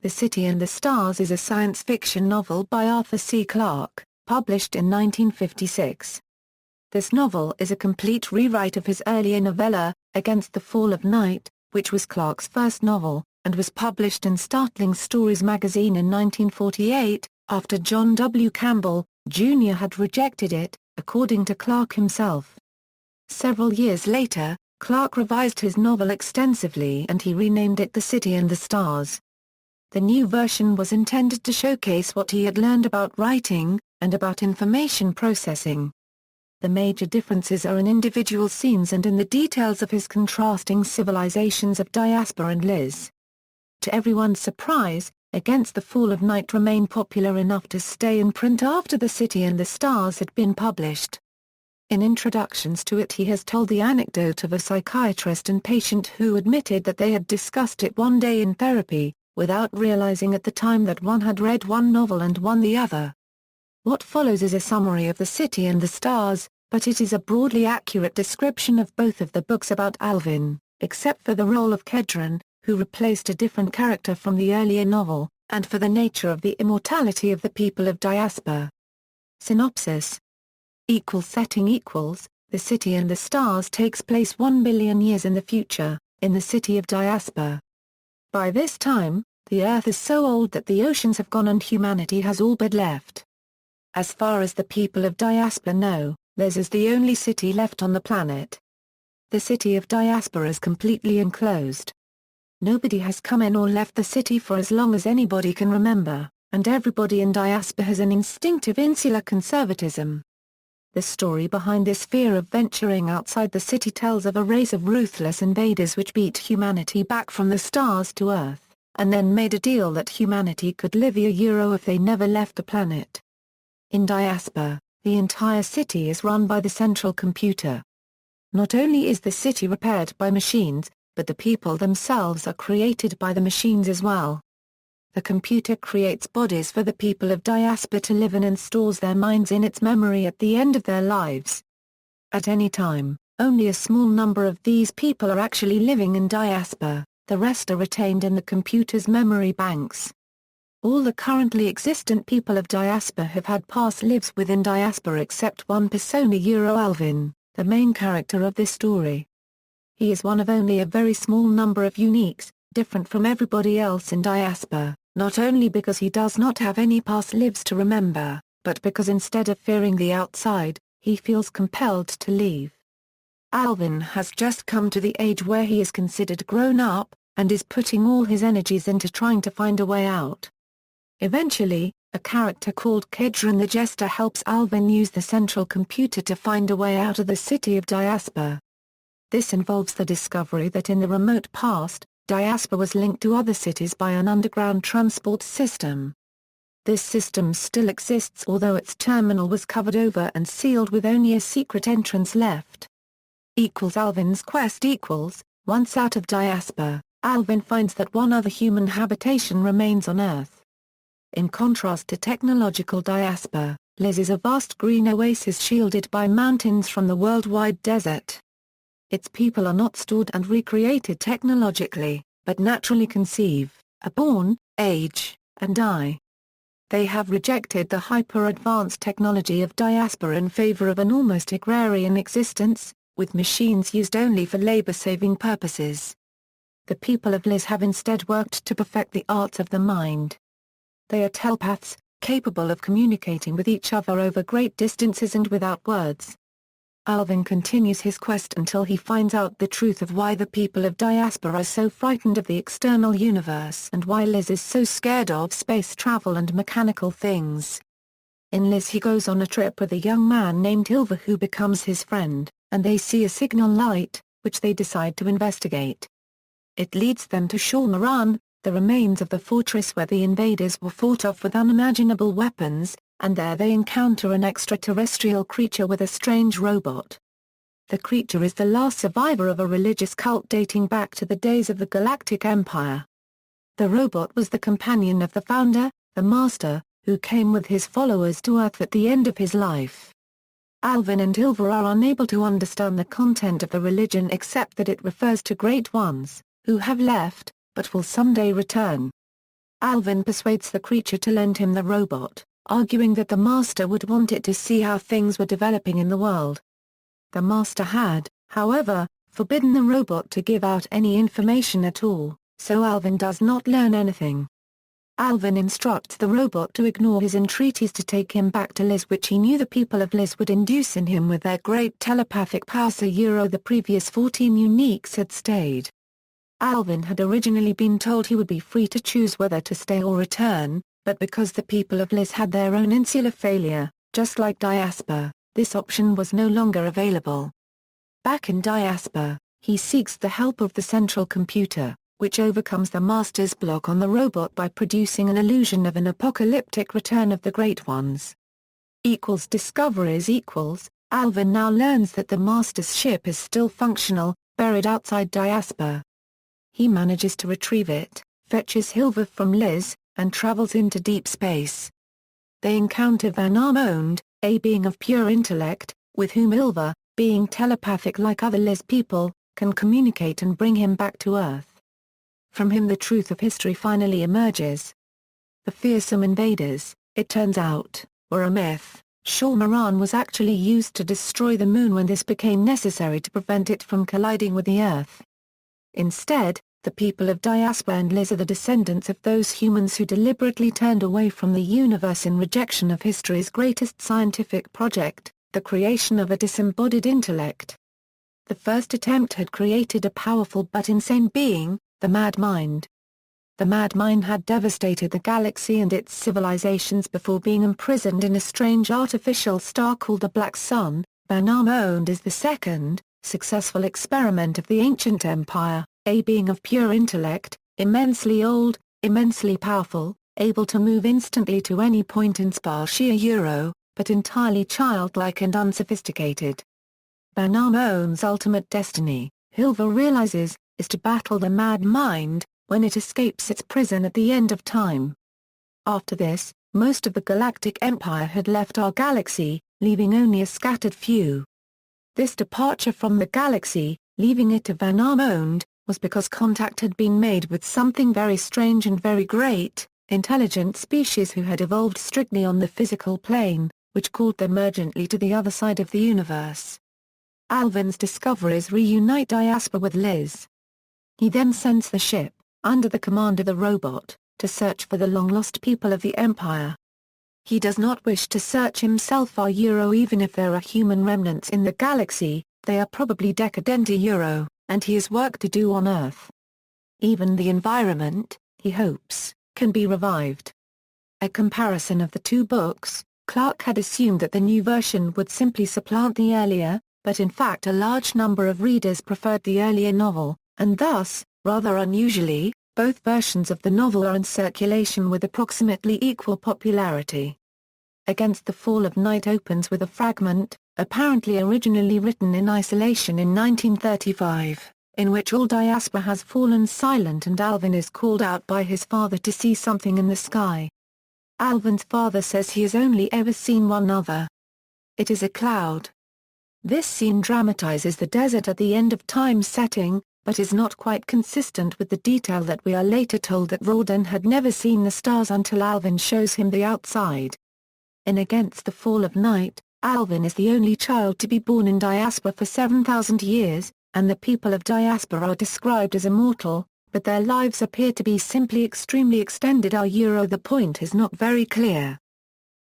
The City and the Stars is a science fiction novel by Arthur C. Clarke, published in 1956. This novel is a complete rewrite of his earlier novella, Against the Fall of Night, which was Clarke's first novel, and was published in Startling Stories magazine in 1948, after John W. Campbell, Jr. had rejected it, according to Clarke himself. Several years later, Clarke revised his novel extensively and he renamed it The City and the Stars. The new version was intended to showcase what he had learned about writing, and about information processing. The major differences are in individual scenes and in the details of his contrasting civilizations of Diaspar and Lys. To everyone's surprise, Against the Fall of Night remained popular enough to stay in print after The City and the Stars had been published. In introductions to it he has told the anecdote of a psychiatrist and patient who admitted that they had discussed it one day in therapy, without realizing at the time that one had read one novel and one the other. What follows is a summary of The City and the Stars, but it is a broadly accurate description of both of the books about Alvin, except for the role of Kedron, who replaced a different character from the earlier novel, and for the nature of the immortality of the people of Diaspar. Synopsis. Setting The City and the Stars takes place 1 billion years in the future, in the city of Diaspar. By this time, the Earth is so old that the oceans have gone and humanity has all but left. As far as the people of Diaspar know, Lys is the only city left on the planet. The city of Diaspar is completely enclosed. Nobody has come in or left the city for as long as anybody can remember, and everybody in Diaspar has an instinctive insular conservatism. The story behind this fear of venturing outside the city tells of a race of ruthless invaders which beat humanity back from the stars to Earth, and then made a deal that humanity could live if they never left the planet. In Diaspar, the entire city is run by the central computer. Not only is the city repaired by machines, but the people themselves are created by the machines as well. The computer creates bodies for the people of Diaspar to live in and stores their minds in its memory at the end of their lives. At any time, only a small number of these people are actually living in Diaspar, the rest are retained in the computer's memory banks. All the currently existent people of Diaspar have had past lives within Diaspar except one persona Alvin, the main character of this story. He is one of only a very small number of uniques, different from everybody else in Diaspar, not only because he does not have any past lives to remember, but because instead of fearing the outside, he feels compelled to leave. Alvin has just come to the age where he is considered grown up, and is putting all his energies into trying to find a way out. Eventually, a character called Kedron the Jester helps Alvin use the central computer to find a way out of the city of Diaspar. This involves the discovery that in the remote past, Diaspar was linked to other cities by an underground transport system. This system still exists although its terminal was covered over and sealed with only a secret entrance left. Alvin's quest Once out of Diaspar, Alvin finds that one other human habitation remains on Earth. In contrast to technological Diaspar, Lys is a vast green oasis shielded by mountains from the worldwide desert. Its people are not stored and recreated technologically, but naturally conceive, are born, age, and die. They have rejected the hyper-advanced technology of Diaspar in favor of an almost agrarian existence, with machines used only for labor-saving purposes. The people of Lys have instead worked to perfect the arts of the mind. They are telepaths, capable of communicating with each other over great distances and without words. Alvin continues his quest until he finds out the truth of why the people of Diaspar are so frightened of the external universe and why Lys is so scared of space travel and mechanical things. In Lys he goes on a trip with a young man named Alvin who becomes his friend, and they see a signal light, which they decide to investigate. It leads them to Shawmaran, the remains of the fortress where the invaders were fought off with unimaginable weapons, and there they encounter an extraterrestrial creature with a strange robot. The creature is the last survivor of a religious cult dating back to the days of the Galactic Empire. The robot was the companion of the founder, the Master, who came with his followers to Earth at the end of his life. Alvin and Alvin are unable to understand the content of the religion except that it refers to great ones, who have left, but will someday return. Alvin persuades the creature to lend him the robot, arguing that the master would want it to see how things were developing in the world. The master had, however, forbidden the robot to give out any information at all, so Alvin does not learn anything. Alvin instructs the robot to ignore his entreaties to take him back to Lys, which he knew the people of Lys would induce in him with their great telepathic powers. The previous 14 uniques had stayed. Alvin had originally been told he would be free to choose whether to stay or return, but because the people of Lys had their own insular failure, just like Diaspar, this option was no longer available. Back in Diaspar, he seeks the help of the central computer, which overcomes the master's block on the robot by producing an illusion of an apocalyptic return of the Great Ones. Discoveries Alvin now learns that the master's ship is still functional, buried outside Diaspar. He manages to retrieve it, fetches Hilva from Lys, and travels into deep space. They encounter Van Armond, a being of pure intellect, with whom Hilva, being telepathic like other Lys people, can communicate and bring him back to Earth. From him the truth of history finally emerges. The Fearsome Invaders, it turns out, were a myth. Shawmaran was actually used to destroy the Moon when this became necessary to prevent it from colliding with the Earth. Instead, the people of Diaspar and Lys are the descendants of those humans who deliberately turned away from the universe in rejection of history's greatest scientific project, the creation of a disembodied intellect. The first attempt had created a powerful but insane being, the Mad Mind. The Mad Mind had devastated the galaxy and its civilizations before being imprisoned in a strange artificial star called the Black Sun. Van Armond is the second, successful experiment of the ancient empire, a being of pure intellect, immensely old, immensely powerful, able to move instantly to any point in Spatial, but entirely childlike and unsophisticated. Van Armond's ultimate destiny, Hilva realizes, is to battle the Mad Mind, when it escapes its prison at the end of time. After this, most of the Galactic Empire had left our galaxy, leaving only a scattered few. This departure from the galaxy, leaving it to Van Armond, was because contact had been made with something very strange and very great, intelligent species who had evolved strictly on the physical plane, which called them urgently to the other side of the universe. Alvin's discoveries reunite Diaspar with Lys. He then sends the ship, under the command of the robot, to search for the long-lost people of the Empire. He does not wish to search himself even if there are human remnants in the galaxy, they are probably decadent and he has work to do on Earth. Even the environment, he hopes, can be revived. A comparison of the two books, Clarke had assumed that the new version would simply supplant the earlier, but in fact a large number of readers preferred the earlier novel, and thus, rather unusually, both versions of the novel are in circulation with approximately equal popularity. Against the Fall of Night opens with a fragment, apparently originally written in isolation in 1935, in which all Diaspar has fallen silent and Alvin is called out by his father to see something in the sky. Alvin's father says he has only ever seen one other. It is a cloud. This scene dramatizes the desert at the end of time setting, but is not quite consistent with the detail that we are later told that Rawdon had never seen the stars until Alvin shows him the outside. In Against the Fall of Night, Alvin is the only child to be born in Diaspar for 7,000 years, and the people of Diaspar are described as immortal, but their lives appear to be simply extremely extended. The point is not very clear.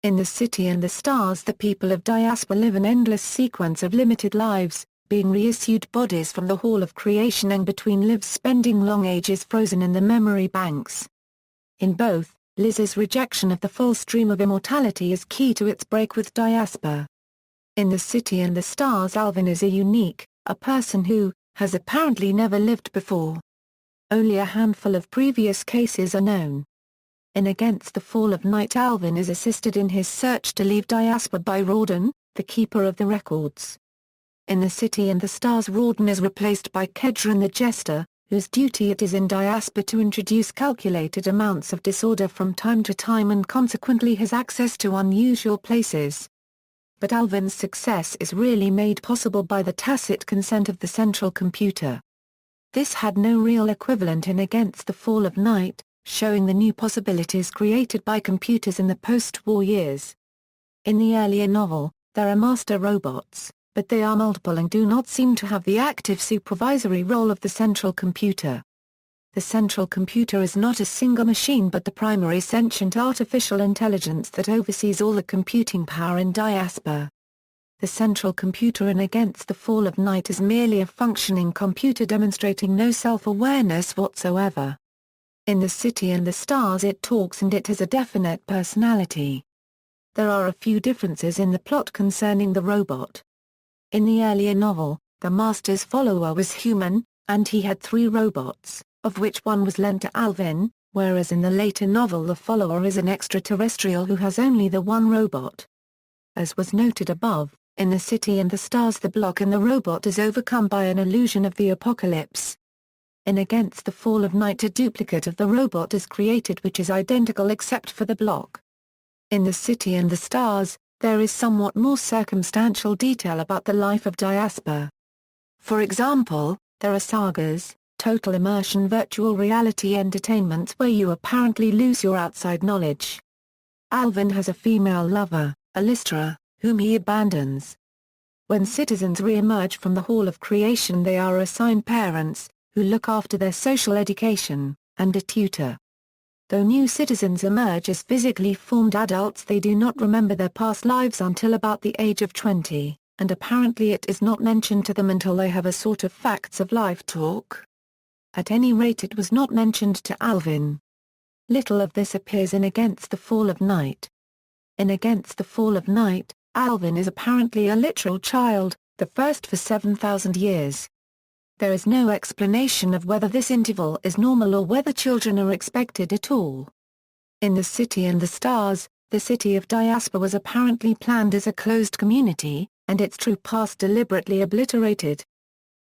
In The City and the Stars, the people of Diaspar live an endless sequence of limited lives, being reissued bodies from the Hall of Creation and between lives spending long ages frozen in the memory banks. In both, Lys's rejection of the false dream of immortality is key to its break with Diaspar. In The City and the Stars, Alvin is a person who has apparently never lived before. Only a handful of previous cases are known. In Against the Fall of Night, Alvin is assisted in his search to leave Diaspar by Rawdon, the keeper of the records. In The City and the Stars, Rawdon is replaced by Kedron the Jester, whose duty it is in Diaspar to introduce calculated amounts of disorder from time to time and consequently has access to unusual places. But Alvin's success is really made possible by the tacit consent of the central computer. This had no real equivalent in Against the Fall of Night, showing the new possibilities created by computers in the post-war years. In the earlier novel, there are master robots, but they are multiple and do not seem to have the active supervisory role of the central computer. The central computer is not a single machine but the primary sentient artificial intelligence that oversees all the computing power in Diaspar. The central computer in Against the Fall of Night is merely a functioning computer demonstrating no self-awareness whatsoever. In The City and the Stars it talks and it has a definite personality. There are a few differences in the plot concerning the robot. In the earlier novel, the Master's follower was human, and he had 3 robots, of which one was lent to Alvin, whereas in the later novel the follower is an extraterrestrial who has only the one robot. As was noted above, in The City and the Stars the block in the robot is overcome by an illusion of the apocalypse. In Against the Fall of Night a duplicate of the robot is created which is identical except for the block. In The City and the Stars, there is somewhat more circumstantial detail about the life of Diaspar. For example, there are sagas, total immersion virtual reality entertainments where you apparently lose your outside knowledge. Alvin has a female lover, Alystra, whom he abandons. When citizens re-emerge from the Hall of Creation they are assigned parents, who look after their social education, and a tutor. Though new citizens emerge as physically formed adults they do not remember their past lives until about the age of 20, and apparently it is not mentioned to them until they have a sort of facts of life talk. At any rate it was not mentioned to Alvin. Little of this appears in Against the Fall of Night. In Against the Fall of Night, Alvin is apparently a literal child, the first for 7,000 years. There is no explanation of whether this interval is normal or whether children are expected at all. In The City and the Stars, the city of Diaspar was apparently planned as a closed community, and its true past deliberately obliterated.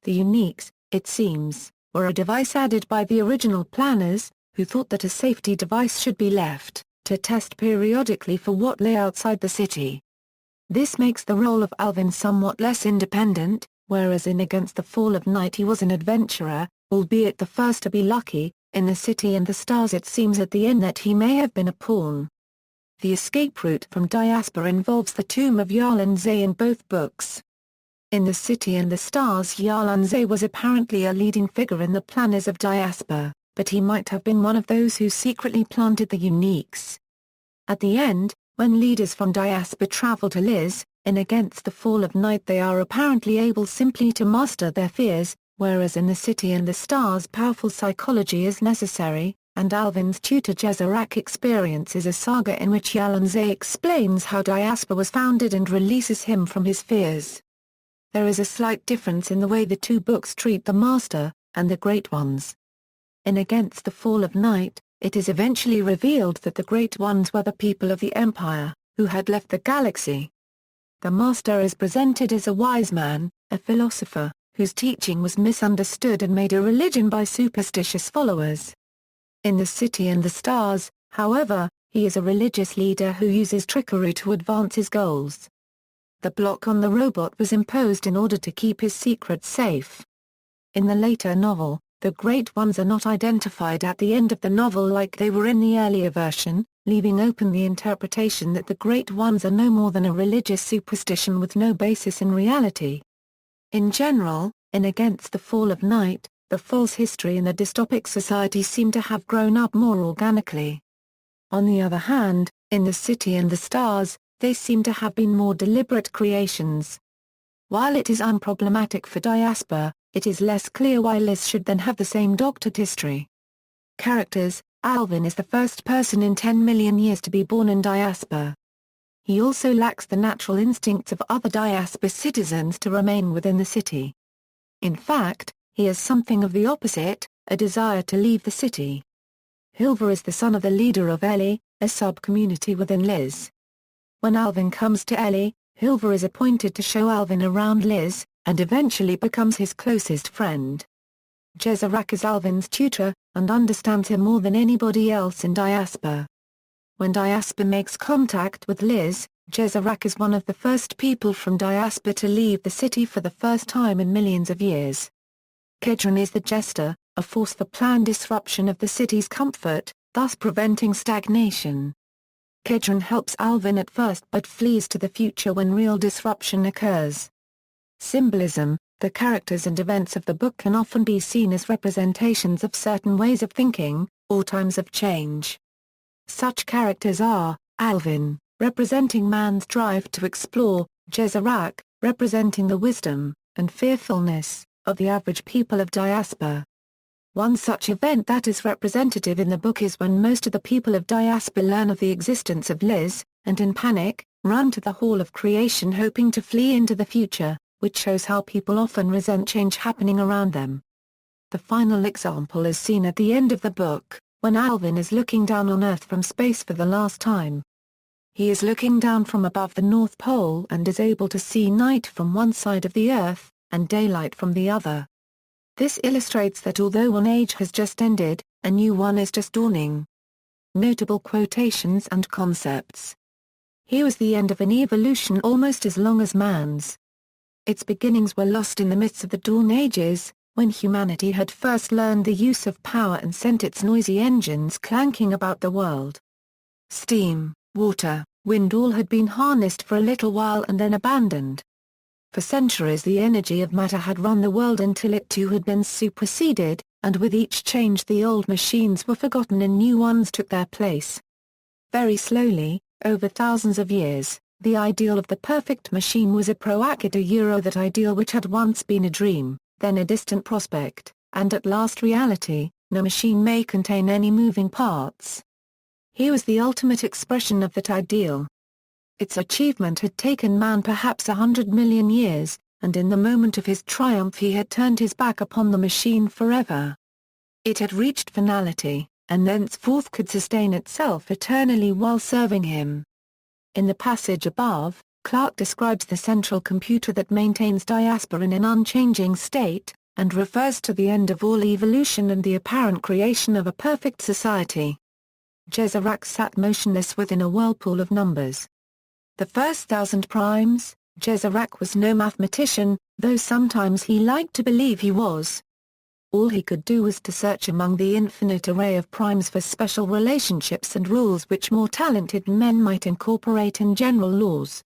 The uniques, it seems, were a device added by the original planners, who thought that a safety device should be left, to test periodically for what lay outside the city. This makes the role of Alvin somewhat less independent, whereas in Against the Fall of Night he was an adventurer, albeit the first to be lucky. In The City and the Stars it seems at the end that he may have been a pawn. The escape route from Diaspar involves the tomb of Yalanze in both books. In The City and the Stars Yalanze was apparently a leading figure in the planners of Diaspar, but he might have been one of those who secretly planted the uniques. At the end, when leaders from Diaspar travel to Lys, in Against the Fall of Night they are apparently able simply to master their fears, whereas in The City and the Stars powerful psychology is necessary, and Alvin's tutor Jezarak experiences a saga in which Yalanze explains how Diaspar was founded and releases him from his fears. There is a slight difference in the way the two books treat the Master, and the Great Ones. In Against the Fall of Night, it is eventually revealed that the Great Ones were the people of the Empire, who had left the galaxy. The Master is presented as a wise man, a philosopher, whose teaching was misunderstood and made a religion by superstitious followers. In The City and the Stars, however, he is a religious leader who uses trickery to advance his goals. The block on the robot was imposed in order to keep his secret safe. In the later novel, the Great Ones are not identified at the end of the novel like they were in the earlier version, leaving open the interpretation that the Great Ones are no more than a religious superstition with no basis in reality. In general, in Against the Fall of Night, the false history and the dystopic society seem to have grown up more organically. On the other hand, in The City and the Stars, they seem to have been more deliberate creations. While it is unproblematic for Diaspar, it is less clear why Lys should then have the same doctored history. Characters: Alvin is the first person in 10 million years to be born in Diaspar. He also lacks the natural instincts of other Diaspar citizens to remain within the city. In fact, he has something of the opposite, a desire to leave the city. Hilver is the son of the leader of Ellie, a sub-community within Lys. When Alvin comes to Ellie, Hilver is appointed to show Alvin around Lys, and eventually becomes his closest friend. Jezarak is Alvin's tutor, and understands him more than anybody else in Diaspar. When Diaspar makes contact with Lys, Jezarak is one of the first people from Diaspar to leave the city for the first time in millions of years. Kedron is the Jester, a force for planned disruption of the city's comfort, thus preventing stagnation. Kedron helps Alvin at first but flees to the future when real disruption occurs. Symbolism. The characters and events of the book can often be seen as representations of certain ways of thinking, or times of change. Such characters are, Alvin, representing man's drive to explore, Jezerac, representing the wisdom, and fearfulness, of the average people of Diaspar. One such event that is representative in the book is when most of the people of Diaspar learn of the existence of Lys, and in panic, run to the Hall of Creation hoping to flee into the future, which shows how people often resent change happening around them. The final example is seen at the end of the book, when Alvin is looking down on Earth from space for the last time. He is looking down from above the North Pole and is able to see night from one side of the Earth, and daylight from the other. This illustrates that although one age has just ended, a new one is just dawning. Notable quotations and concepts. Here was the end of an evolution almost as long as man's. Its beginnings were lost in the midst of the dawn ages, when humanity had first learned the use of power and sent its noisy engines clanking about the world. Steam, water, wind all had been harnessed for a little while and then abandoned. For centuries the energy of matter had run the world until it too had been superseded, and with each change the old machines were forgotten and new ones took their place. Very slowly, over thousands of years, the ideal of the perfect machine was a that ideal which had once been a dream, then a distant prospect, and at last reality. No machine may contain any moving parts. Here was the ultimate expression of that ideal. Its achievement had taken man perhaps 100 million years, and in the moment of his triumph he had turned his back upon the machine forever. It had reached finality, and thenceforth could sustain itself eternally while serving him. In the passage above, Clarke describes the central computer that maintains Diaspar in an unchanging state, and refers to the end of all evolution and the apparent creation of a perfect society. Jezerac sat motionless within a whirlpool of numbers. The first 1,000 primes, Jezerac was no mathematician, though sometimes he liked to believe he was. All he could do was to search among the infinite array of primes for special relationships and rules which more talented men might incorporate in general laws.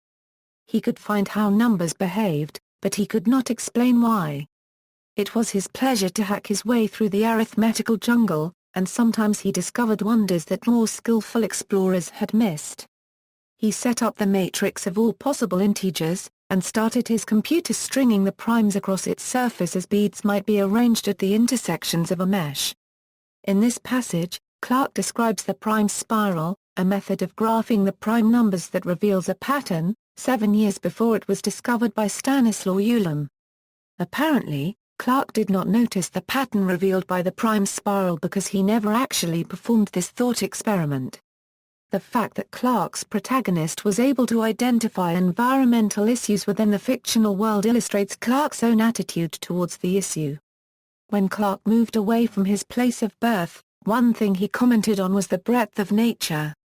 He could find how numbers behaved, but he could not explain why. It was his pleasure to hack his way through the arithmetical jungle, and sometimes he discovered wonders that more skillful explorers had missed. He set up the matrix of all possible integers, and started his computer stringing the primes across its surface as beads might be arranged at the intersections of a mesh. In this passage, Clarke describes the prime spiral, a method of graphing the prime numbers that reveals a pattern, 7 years before it was discovered by Stanislaw Ulam. Apparently, Clarke did not notice the pattern revealed by the prime spiral because he never actually performed this thought experiment. The fact that Clarke's protagonist was able to identify environmental issues within the fictional world illustrates Clarke's own attitude towards the issue. When Clarke moved away from his place of birth, one thing he commented on was the breadth of nature.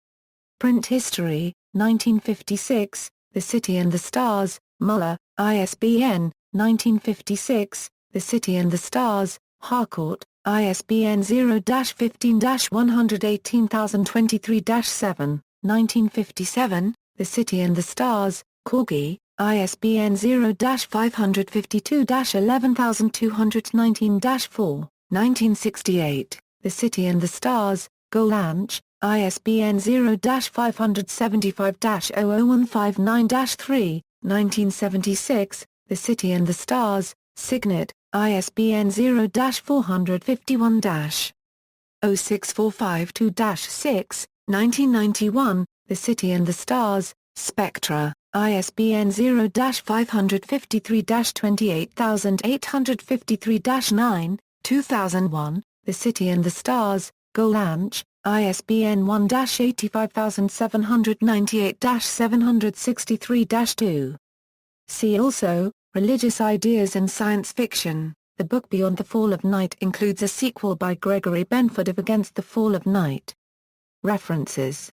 Print History, 1956, The City and the Stars, Muller, ISBN, 1956, The City and the Stars, Harcourt, ISBN 0-15-118023-7, 1957, The City and the Stars, Corgi, ISBN 0-552-11219-4, 1968, The City and the Stars, Golanch, ISBN 0-575-00159-3, 1976, The City and the Stars, Signet, ISBN 0-451-06452-6, 1991, The City and the Stars, Spectra, ISBN 0-553-28853-9, 2001, The City and the Stars, Golanch, ISBN 1-85798-763-2. See also, Religious Ideas in Science Fiction. The book Beyond the Fall of Night includes a sequel by Gregory Benford of Against the Fall of Night. References